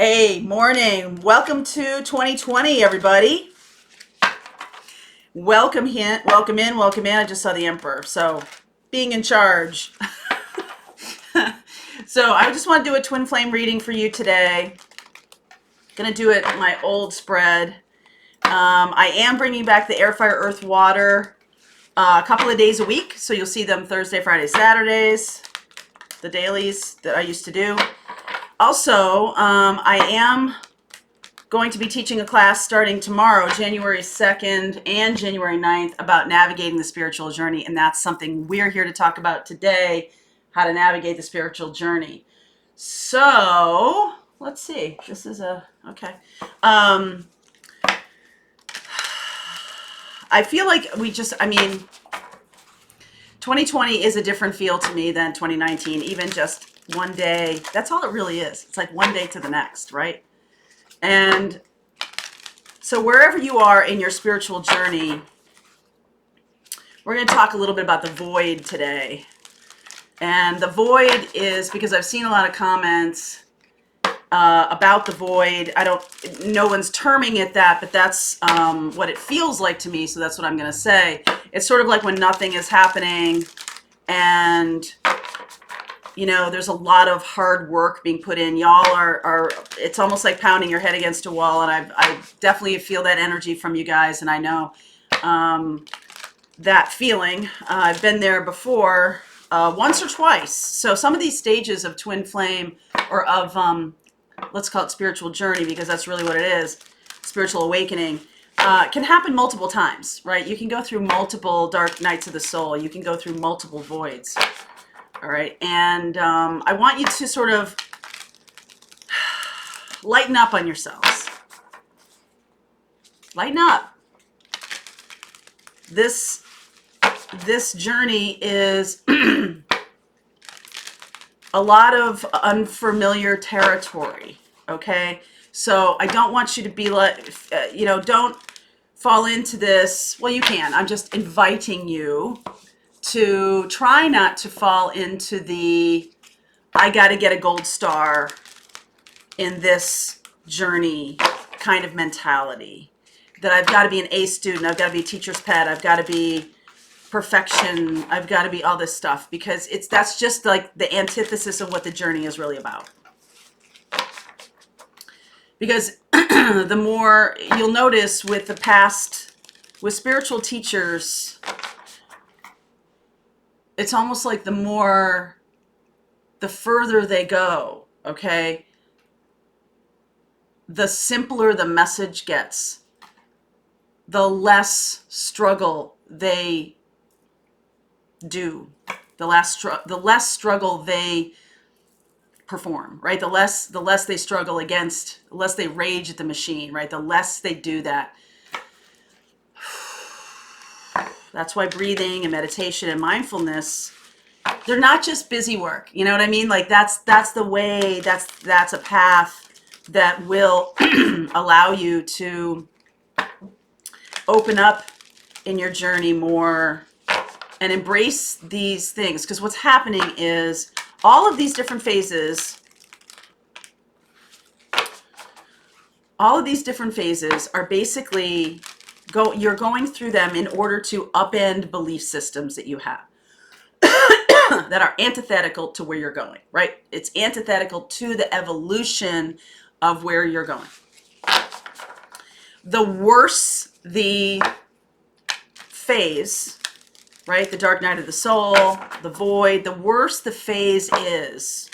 Hey, morning. Welcome to 2020, everybody. Welcome in, welcome in, welcome in. I just saw the Emperor, so being in charge. So I just want to do a twin flame reading for you today. Gonna do it my old spread. I am bringing back the air, fire, earth, water a couple of days a week, so you'll see them Thursday, Friday, Saturdays, the dailies that I used to do. Also, I am going to be teaching a class starting tomorrow, January 2nd and January 9th, about navigating the spiritual journey. And that's something we're here to talk about today, how to navigate the spiritual journey. So let's see. This is okay. I feel like 2020 is a different feel to me than 2019, even just one day. That's all it really is. It's like one day to the next, right? And so wherever you are in your spiritual journey, we're going to talk a little bit about the void today. And the void is because I've seen a lot of comments about the void. No one's terming it that, but that's what it feels like to me. So that's what I'm going to say. It's sort of like when nothing is happening and there's a lot of hard work being put in. Y'all are it's almost like pounding your head against a wall. And I definitely feel that energy from you guys. And I know that feeling. I've been there before, once or twice. So some of these stages of twin flame or of, let's call it spiritual journey, because that's really what it is, spiritual awakening, can happen multiple times, right? You can go through multiple dark nights of the soul. You can go through multiple voids. All right, and I want you to sort of lighten up on yourselves. Lighten up. This journey is a lot of unfamiliar territory, okay? So I don't want you to be like, don't fall into this. Well, you can. I'm just inviting you to try not to fall into the I got to get a gold star in this journey kind of mentality, that I've got to be an A student, I've got to be a teacher's pet, I've got to be perfection, I've got to be all this stuff, because that's just like the antithesis of what the journey is really about. Because the more you'll notice with spiritual teachers, it's almost like the further they go, okay, the simpler the message gets, the less struggle they do, the less struggle they perform, right? The less they struggle against, the less they rage at the machine, right? The less they do that. That's why breathing and meditation and mindfulness, they're not just busy work. You know what I mean? Like that's the way, that's a path that will allow you to open up in your journey more and embrace these things. Because what's happening is all of these different phases are basically you're going through them in order to upend belief systems that you have that are antithetical to where you're going, right? It's antithetical to the evolution of where you're going. The worse the phase, right? The dark night of the soul, the void, the worse the phase is.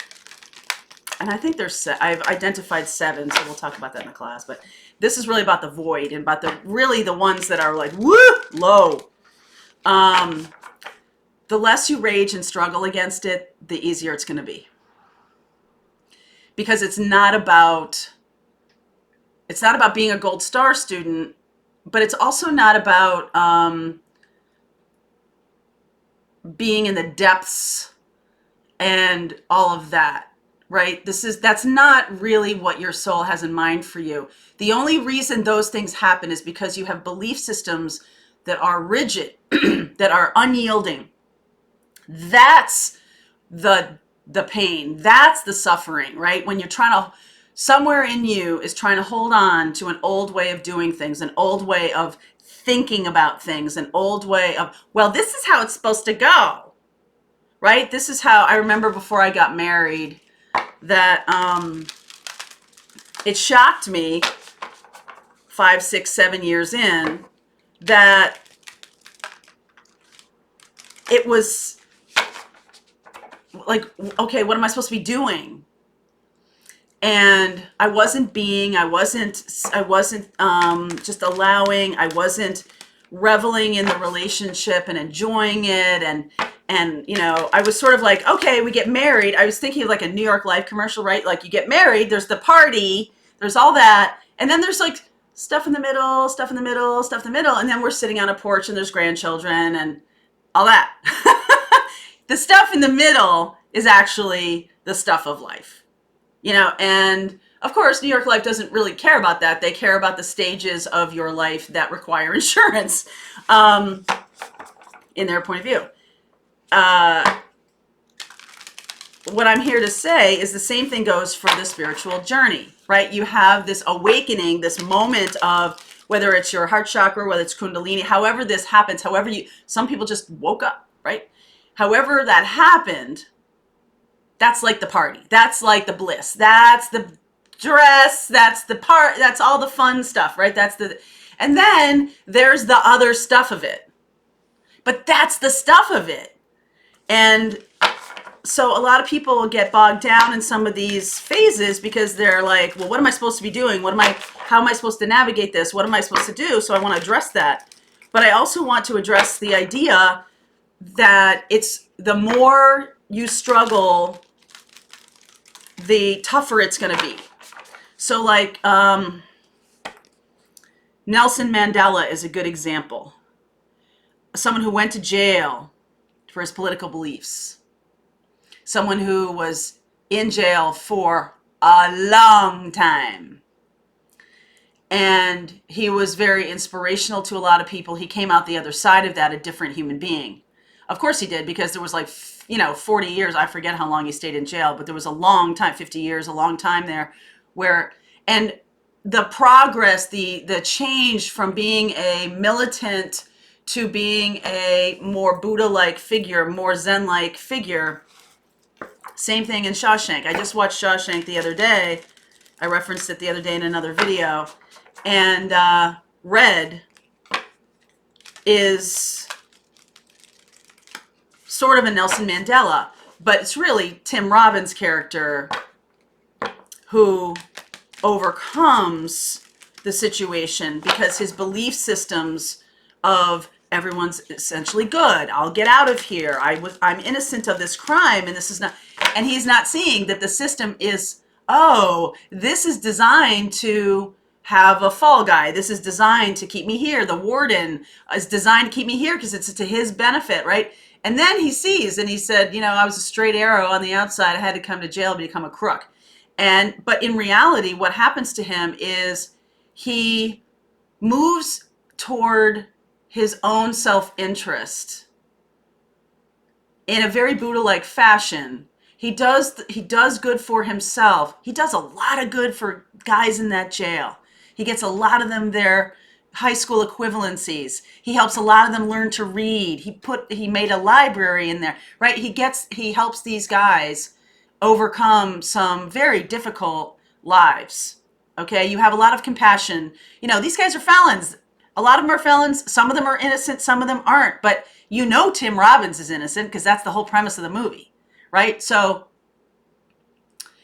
And I think I've identified 7, so we'll talk about that in the class. But this is really about the void and about the ones that are like, woo, low. The less you rage and struggle against it, the easier it's going to be. Because it's not about being a gold star student, but it's also not about being in the depths and all of that. Right? That's not really what your soul has in mind for you. The only reason those things happen is because you have belief systems that are rigid, that are unyielding. That's the pain. That's the suffering, right? When you're trying to Somewhere in you is trying to hold on to an old way of doing things, an old way of thinking about things, an old way of, well, this is how it's supposed to go, right? This is how I remember before I got married that it shocked me 5, 6, 7 years in that it was like, okay, what am I supposed to be doing? And I wasn't just allowing, I wasn't reveling in the relationship and enjoying it. And, you know, I was sort of like, okay, we get married. I was thinking of like a New York Life commercial, right? Like you get married, there's the party, there's all that. And then there's like stuff in the middle, stuff in the middle, stuff in the middle. And then we're sitting on a porch and there's grandchildren and all that. The stuff in the middle is actually the stuff of life. You know, and of course, New York Life doesn't really care about that. They care about the stages of your life that require insurance, in their point of view. What I'm here to say is the same thing goes for the spiritual journey, right? You have this awakening, this moment of whether it's your heart chakra, whether it's Kundalini, however this happens, some people just woke up, right? However that happened, that's like the party. That's like the bliss. That's the dress. That's the part. That's all the fun stuff, right? And then there's the other stuff of it. But that's the stuff of it. And so a lot of people get bogged down in some of these phases because they're like, well, what am I supposed to be doing? How am I supposed to navigate this? What am I supposed to do? So I want to address that. But I also want to address the idea that it's the more you struggle, the tougher it's going to be. So like Nelson Mandela is a good example. Someone who went to jail for his political beliefs. Someone who was in jail for a long time. And he was very inspirational to a lot of people. He came out the other side of that a different human being. Of course he did, because there was like, 40 years. I forget how long he stayed in jail, but there was a long time, 50 years, a long time there and the progress, the change from being a militant to being a more Buddha-like figure, more Zen-like figure. Same thing in Shawshank. I just watched Shawshank the other day. I referenced it the other day in another video. And Red is sort of a Nelson Mandela, but it's really Tim Robbins' character who overcomes the situation because his belief systems of everyone's essentially good. I'll get out of here. I'm innocent of this crime, and this is not. And he's not seeing that the system is, this is designed to have a fall guy. This is designed to keep me here. The warden is designed to keep me here because it's to his benefit, right? And then he sees, and he said, I was a straight arrow on the outside. I had to come to jail to become a crook. But in reality, what happens to him is he moves toward his own self-interest in a very Buddha-like fashion. He does good for himself. He does a lot of good for guys in that jail. He gets a lot of them their high school equivalencies. He helps a lot of them learn to read. He made a library in there, right? He helps these guys overcome some very difficult lives. Okay, you have a lot of compassion. These guys are felons. A lot of them are felons. Some of them are innocent. Some of them aren't. But Tim Robbins is innocent because that's the whole premise of the movie, right? So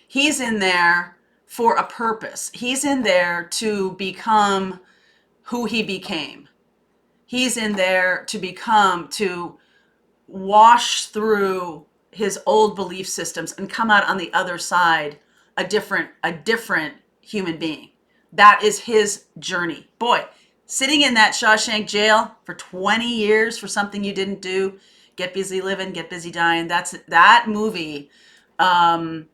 he's in there for a purpose. He's in there to become who he became. He's in there to wash through his old belief systems and come out on the other side a different human being. That is his journey. Boy, sitting in that Shawshank jail for 20 years for something you didn't do, get busy living, get busy dying. That's that movie. And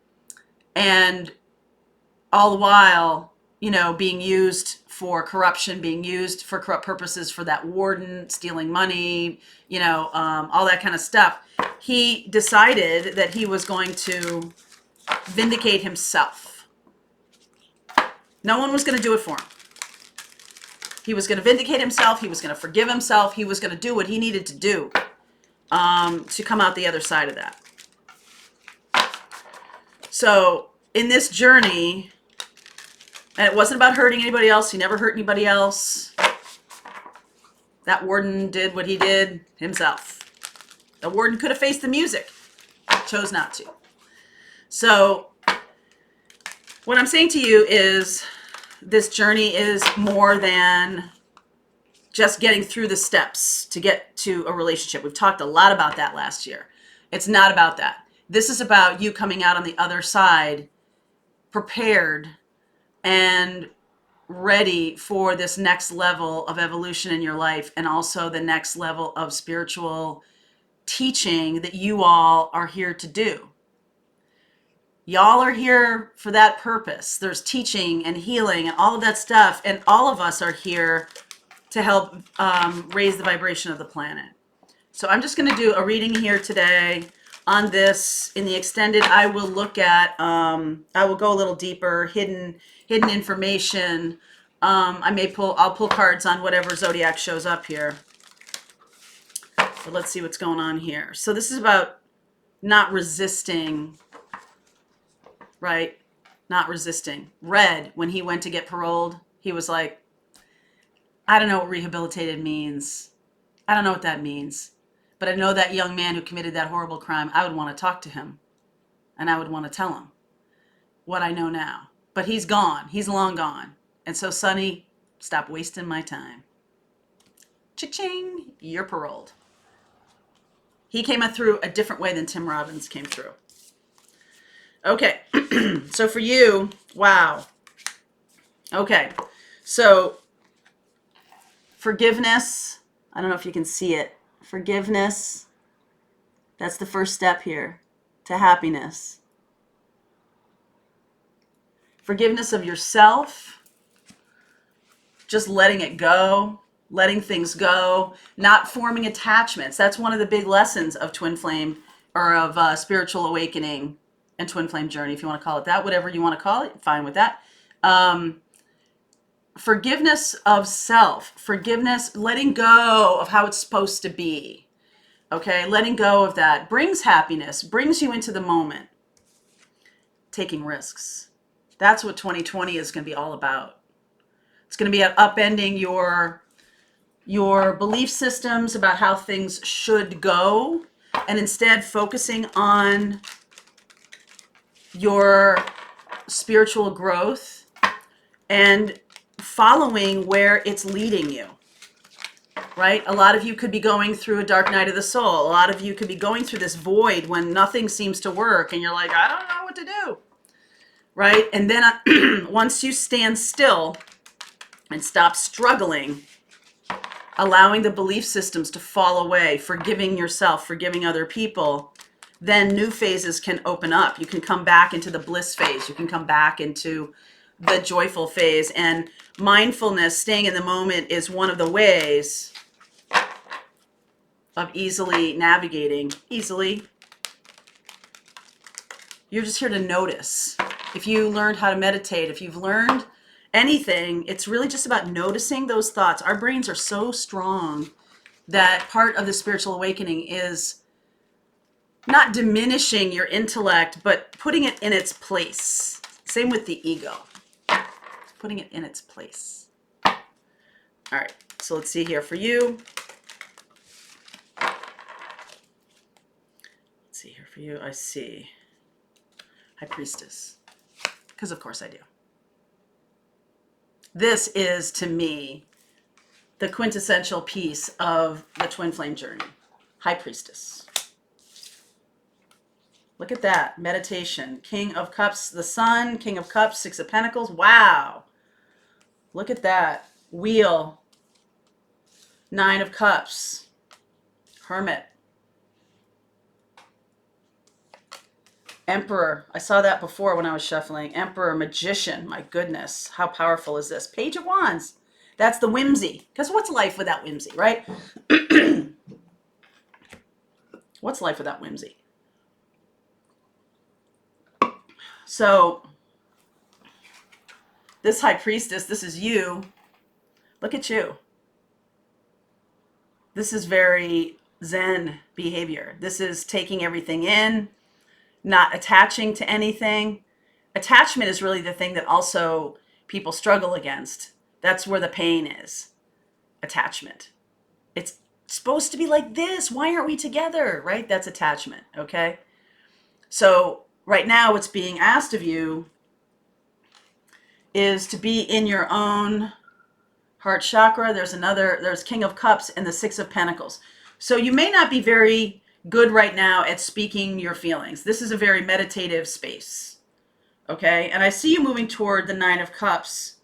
all the while, being used for corruption, being used for corrupt purposes for that warden, stealing money, all that kind of stuff. He decided that he was going to vindicate himself. No one was going to do it for him. He was going to vindicate himself. He was going to forgive himself. He was going to do what he needed to do to come out the other side of that. So in this journey, and it wasn't about hurting anybody else. He never hurt anybody else. That warden did what he did himself. The warden could have faced the music. Chose not to. So what I'm saying to you is this journey is more than just getting through the steps to get to a relationship. We've talked a lot about that last year. It's not about that. This is about you coming out on the other side prepared and ready for this next level of evolution in your life, and also the next level of spiritual teaching that you all are here to do. Y'all are here for that purpose. There's teaching and healing and all of that stuff, and all of us are here to help raise the vibration of the planet. So I'm just going to do a reading here today on this. In the extended, I will look at, I will go a little deeper, hidden information. I'll pull cards on whatever zodiac shows up here. But let's see what's going on here. So this is about not resisting, right? Not resisting. Red, when he went to get paroled, he was like, I don't know what rehabilitated means. I don't know what that means. But I know that young man who committed that horrible crime, I would want to talk to him. And I would want to tell him what I know now. But he's gone. He's long gone. And so, Sonny, stop wasting my time. Cha-ching, you're paroled. He came through a different way than Tim Robbins came through. Okay, so for you, wow. Okay, so forgiveness, I don't know if you can see it. Forgiveness, that's the first step here to happiness. Forgiveness of yourself, just letting it go, letting things go, not forming attachments. That's one of the big lessons of twin flame, or of spiritual awakening and twin flame journey, if you want to call it that, whatever you want to call it, fine with that. Forgiveness of self, forgiveness, letting go of how it's supposed to be. Okay, letting go of that brings happiness, brings you into the moment. Taking risks. That's what 2020 is going to be all about. It's going to be upending your belief systems about how things should go, and instead focusing on your spiritual growth and following where it's leading you, right? A lot of you could be going through a dark night of the soul. A lot of you could be going through this void when nothing seems to work and you're like, I don't know what to do, right? And then once you stand still and stop struggling, allowing the belief systems to fall away, forgiving yourself, forgiving other people, then new phases can open up. You can come back into the bliss phase. You can come back into the joyful phase. And mindfulness, staying in the moment, is one of the ways of easily navigating. Easily. You're just here to notice. If you learned how to meditate, if you've learned anything, it's really just about noticing those thoughts. Our brains are so strong that part of the spiritual awakening is not diminishing your intellect, but putting it in its place. Same with the ego. Putting it in its place. All right, so let's see here for you. Let's see here for you. I see High Priestess, because of course I do. This is, to me, the quintessential piece of the twin flame journey. High Priestess. Look at that. Meditation. King of Cups, the Sun. King of Cups, Six of Pentacles. Wow. Look at that. Wheel. Nine of Cups. Hermit. Emperor. I saw that before when I was shuffling. Emperor, Magician. My goodness. How powerful is this? Page of Wands. That's the whimsy. Because what's life without whimsy, right? What's life without whimsy? So this high priestess, this is you. Look at you. This is very Zen behavior. This is taking everything in, not attaching to anything. Attachment is really the thing that also people struggle against. That's where the pain is. Attachment. It's supposed to be like this. Why aren't we together? Right? That's attachment. Okay. So right now what's being asked of you is to be in your own heart chakra. There's King of Cups and the Six of Pentacles. So you may not be very good right now at speaking your feelings. This is a very meditative space. Okay. And I see you moving toward the Nine of Cups,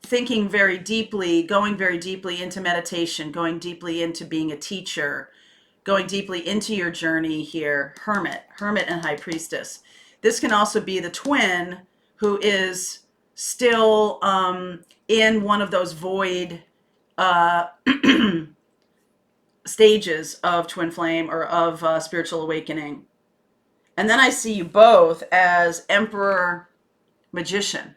thinking very deeply, going very deeply into meditation, going deeply into being a teacher, going deeply into your journey here. Hermit and High Priestess. This can also be the twin who is still in one of those void stages of twin flame or of spiritual awakening. And then I see you both as Emperor, Magician.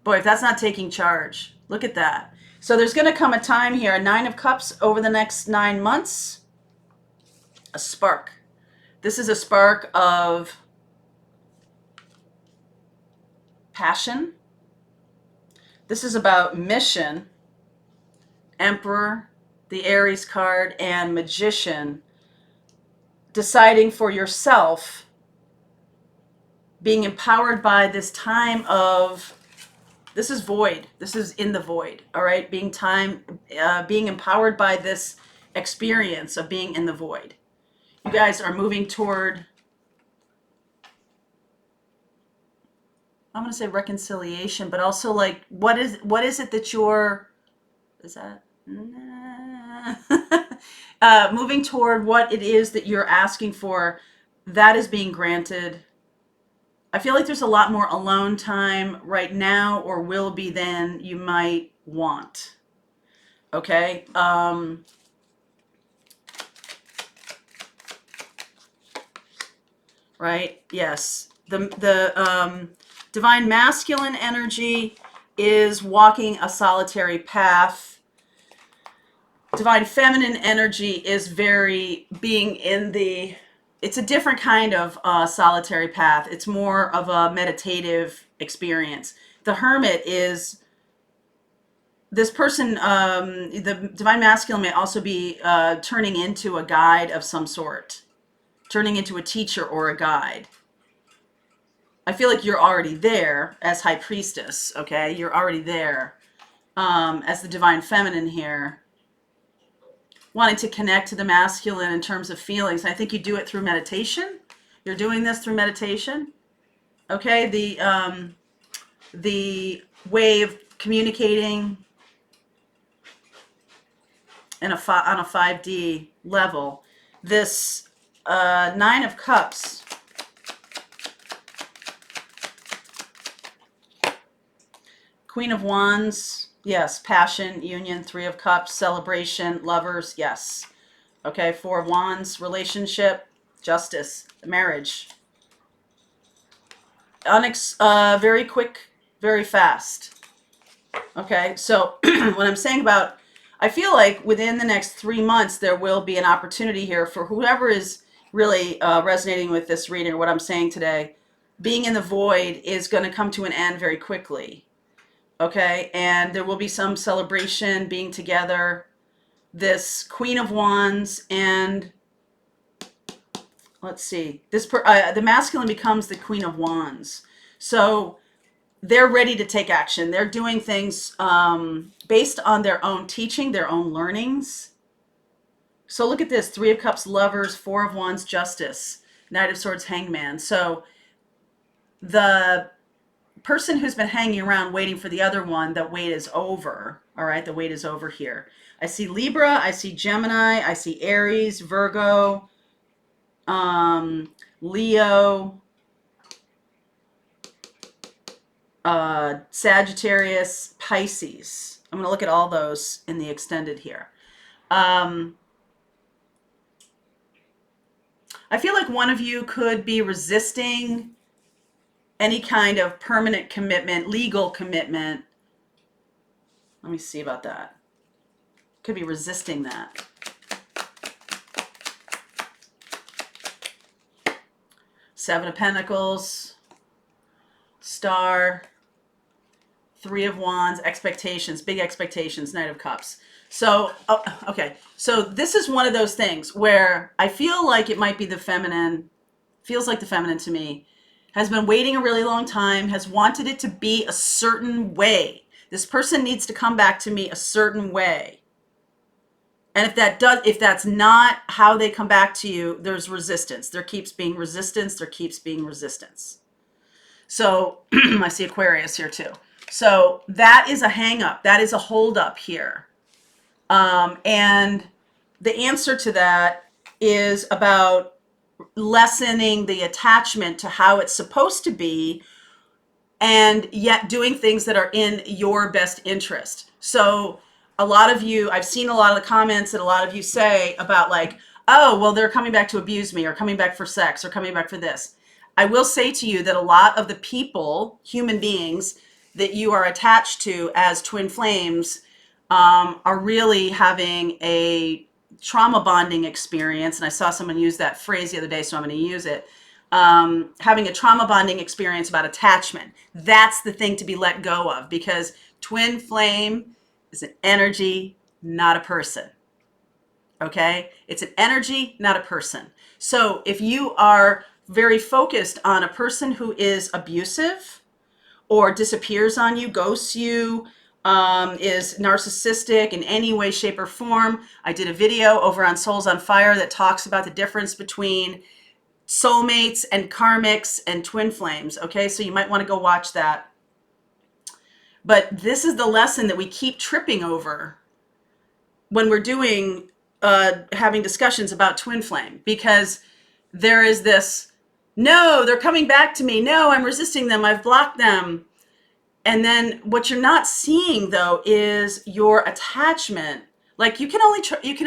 Boy, if that's not taking charge, look at that. So there's going to come a time here, a Nine of Cups over the next 9 months, a spark. This is a spark of passion. This is about mission, Emperor, the Aries card, and Magician, deciding for yourself, being empowered by this time of, this is void. This is in the void, all right? Being empowered by this experience of being in the void. You guys are moving toward, I'm going to say reconciliation, but also like, what is it that you're, is that, moving toward what it is that you're asking for, that is being granted. I feel like there's a lot more alone time right now, or will be, than you might want. Okay. Right. Yes. The divine masculine energy is walking a solitary path. Divine feminine energy is very being in the, it's a different kind of solitary path. It's more of a meditative experience. The Hermit is this person, the divine masculine may also be turning into a guide of some sort, turning into a teacher or a guide. I feel like you're already there as High Priestess, okay? You're already there as the divine feminine here, wanting to connect to the masculine in terms of feelings. I think you do it through meditation. You're doing this through meditation. Okay, the way of communicating on a 5D level. This Nine of Cups, Queen of Wands, yes. Passion, union, Three of Cups, celebration, lovers, yes. Okay, Four of Wands, relationship, justice, marriage. Very quick, very fast. Okay, so what I'm saying about, I feel like within the next 3 months, there will be an opportunity here for whoever is really resonating with this reading or what I'm saying today. Being in the void is going to come to an end very quickly. Okay, and there will be some celebration, being together. This Queen of Wands, and let's see, the masculine becomes the Queen of Wands. So they're ready to take action. They're doing things based on their own teaching, their own learnings. So look at this, Three of Cups, lovers, Four of Wands, justice, Knight of Swords, hangman. So the person who's been hanging around waiting for the other one, the wait is over. All right, the wait is over here. I see Libra, I see Gemini, I see Aries, Virgo, Leo, Sagittarius, Pisces. I'm going to look at all those in the extended here. I feel like one of you could be resisting any kind of permanent commitment, legal commitment, Let me see about that. Could be resisting that. Seven of Pentacles, Star, Three of Wands, expectations, big expectations, Knight of Cups. So, okay. So this is one of those things where I feel like it might be the feminine, feels like the feminine to me, has been waiting a really long time, has wanted it to be a certain way. This person needs to come back to me a certain way. And if that's not how they come back to you, there's resistance. There keeps being resistance. There keeps being resistance. So I see Aquarius here too. So that is a hang up. That is a hold up here. And the answer to that is about lessening the attachment to how it's supposed to be, and yet doing things that are in your best interest. So a lot of you, I've seen a lot of the comments that a lot of you say about like, oh, well, they're coming back to abuse me, or coming back for sex, or coming back for this. I will say to you that a lot of the people, human beings, that you are attached to as twin flames are really having a trauma bonding experience. And I saw someone use that phrase the other day, so I'm going to use it. Having a trauma bonding experience about attachment. That's the thing to be let go of, because twin flame is an energy, not a person. Okay? It's an energy, not a person. So if you are very focused on a person who is abusive or disappears on you, ghosts you, is narcissistic in any way, shape, or form, I did a video over on Souls on Fire that talks about the difference between soulmates and karmics and twin flames. Okay, so you might want to go watch that. But this is the lesson that we keep tripping over when we're doing having discussions about twin flame, because there is this, no, they're coming back to me, no, I'm resisting them, I've blocked them. And then what you're not seeing though is your attachment. Like you can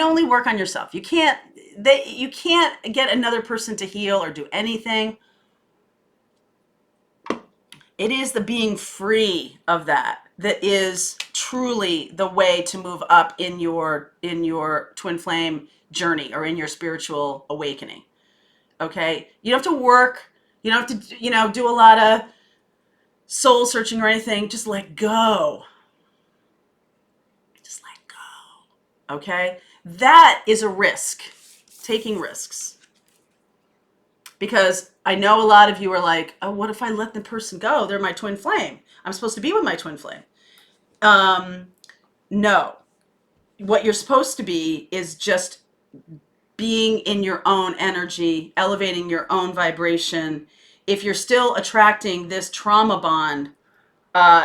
only work on yourself. You can't get another person to heal or do anything. It is the being free of that is truly the way to move up in your twin flame journey, or in your spiritual awakening. Okay? You don't have to work, you don't have to, do a lot of soul searching or anything. Just let go. Just let go. Okay? That is a risk. Taking risks. Because I know a lot of you are like, oh, what if I let the person go? They're my twin flame. I'm supposed to be with my twin flame. No. What you're supposed to be is just being in your own energy, elevating your own vibration. If you're still attracting this trauma bond,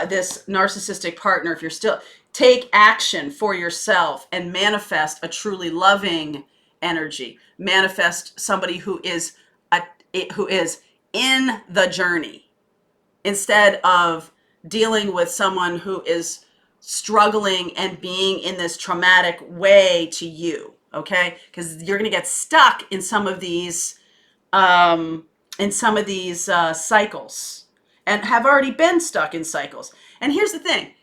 this narcissistic partner, if you're still, take action for yourself and manifest a truly loving energy. Manifest somebody who is in the journey, instead of dealing with someone who is struggling and being in this traumatic way to you. Okay, because you're going to get stuck in some of these cycles, and have already been stuck in cycles. And here's the thing: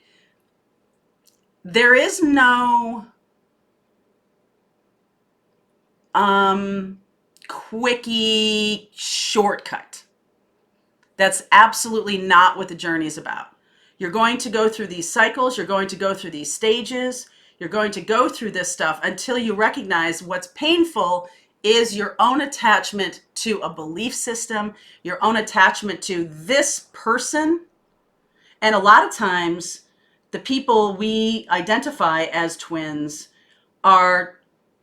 there is no quickie shortcut. That's absolutely not what the journey is about. You're going to go through these cycles. You're going to go through these stages. You're going to go through this stuff until you recognize what's painful is your own attachment to a belief system, your own attachment to this person. And a lot of times, the people we identify as twins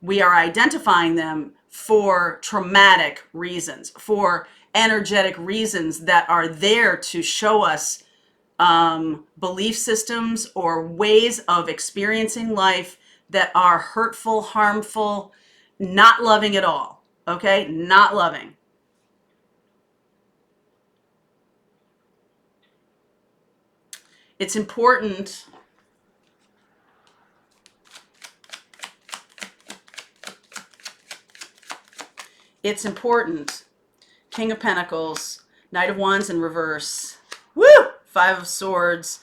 we are identifying them for traumatic reasons, for energetic reasons that are there to show us belief systems or ways of experiencing life that are hurtful, harmful, not loving at all. Okay? Not loving. It's important King of Pentacles, Knight of Wands in reverse. Woo! 5 of Swords,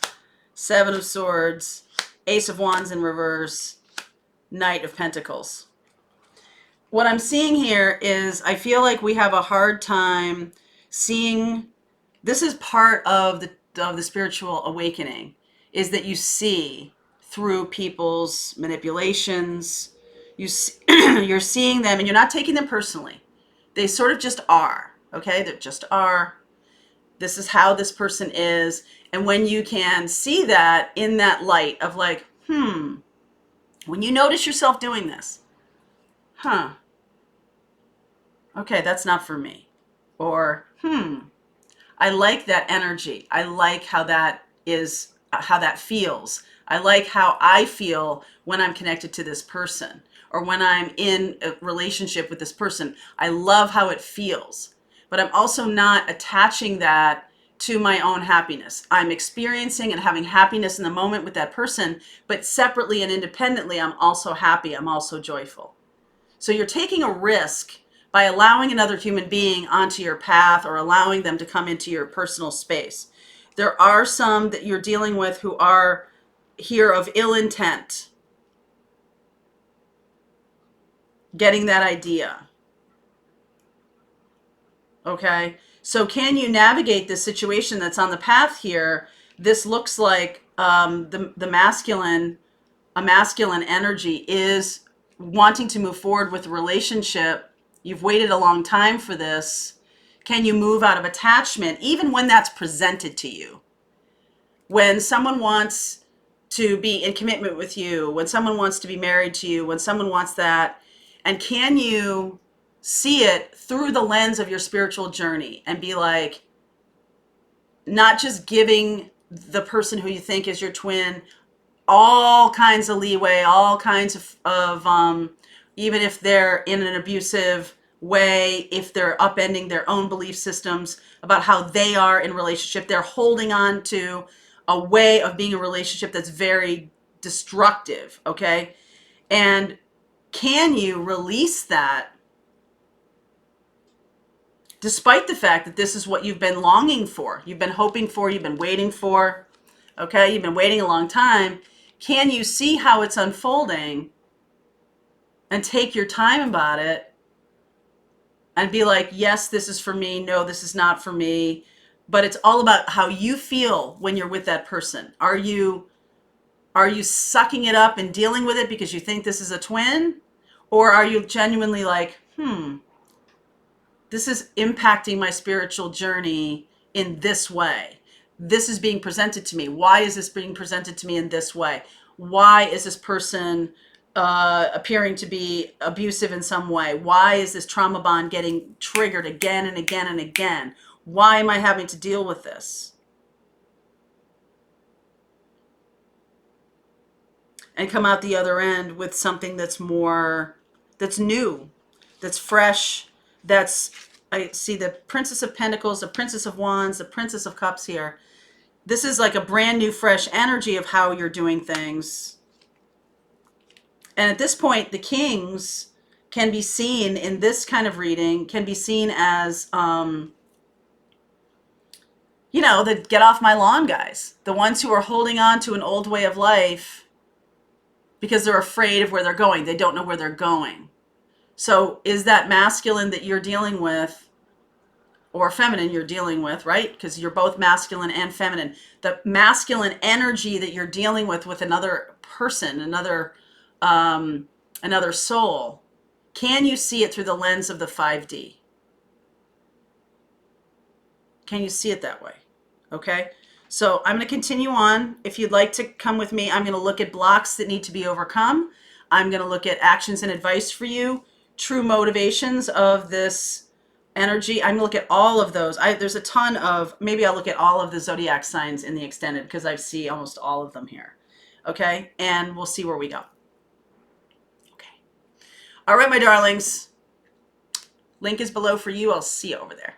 7 of Swords, Ace of Wands in reverse, Knight of Pentacles. What I'm seeing here is I feel like we have a hard time seeing. This is part of the spiritual awakening, is that you see through people's manipulations. You're seeing them and you're not taking them personally. They sort of just are, okay? They just are. This is how this person is. And when you can see that in that light of like, when you notice yourself doing this, okay, that's not for me. Or, I like that energy. I like how that is, how that feels. I like how I feel when I'm connected to this person or when I'm in a relationship with this person. I love how it feels, but I'm also not attaching that to my own happiness. I'm experiencing and having happiness in the moment with that person, but separately and independently, I'm also happy. I'm also joyful. So you're taking a risk by allowing another human being onto your path or allowing them to come into your personal space. There are some that you're dealing with who are here of ill intent, getting that idea. Okay? So can you navigate this situation that's on the path here? This looks like the masculine, a masculine energy is wanting to move forward with a relationship. You've waited a long time for this. Can you move out of attachment, even when that's presented to you? When someone wants to be in commitment with you, when someone wants to be married to you, when someone wants that, and can you see it through the lens of your spiritual journey and be like, not just giving the person who you think is your twin all kinds of leeway, all kinds of even if they're in an abusive way, if they're upending their own belief systems about how they are in relationship, they're holding on to a way of being a relationship that's very destructive, okay? And can you release that despite the fact that this is what you've been longing for, you've been hoping for, you've been waiting for, okay? You've been waiting a long time. Can you see how it's unfolding and take your time about it and be like, yes, this is for me. No, this is not for me. But it's all about how you feel when you're with that person. Are you sucking it up and dealing with it because you think this is a twin? Or are you genuinely like, this is impacting my spiritual journey in this way? This is being presented to me. Why is this being presented to me in this way? Why is this person appearing to be abusive in some way? Why is this trauma bond getting triggered again and again and again? Why am I having to deal with this? And come out the other end with something that's more, that's new, that's fresh, that's, I see the Princess of Pentacles, the Princess of Wands, the Princess of Cups here. This is like a brand new, fresh energy of how you're doing things. And at this point, the Kings can be seen in this kind of reading, can be seen as, the get off my lawn guys. The ones who are holding on to an old way of life because they're afraid of where they're going. They don't know where they're going. So is that masculine that you're dealing with, or feminine you're dealing with, right? Because you're both masculine and feminine. The masculine energy that you're dealing with another person, another soul, can you see it through the lens of the 5D? Can you see it that way? Okay. So I'm going to continue on. If you'd like to come with me, I'm going to look at blocks that need to be overcome. I'm going to look at actions and advice for you, true motivations of this energy. I'm going to look at all of those. There's a ton of, maybe I'll look at all of the zodiac signs in the extended because I see almost all of them here. Okay. And we'll see where we go. Okay. All right, my darlings. Link is below for you. I'll see you over there.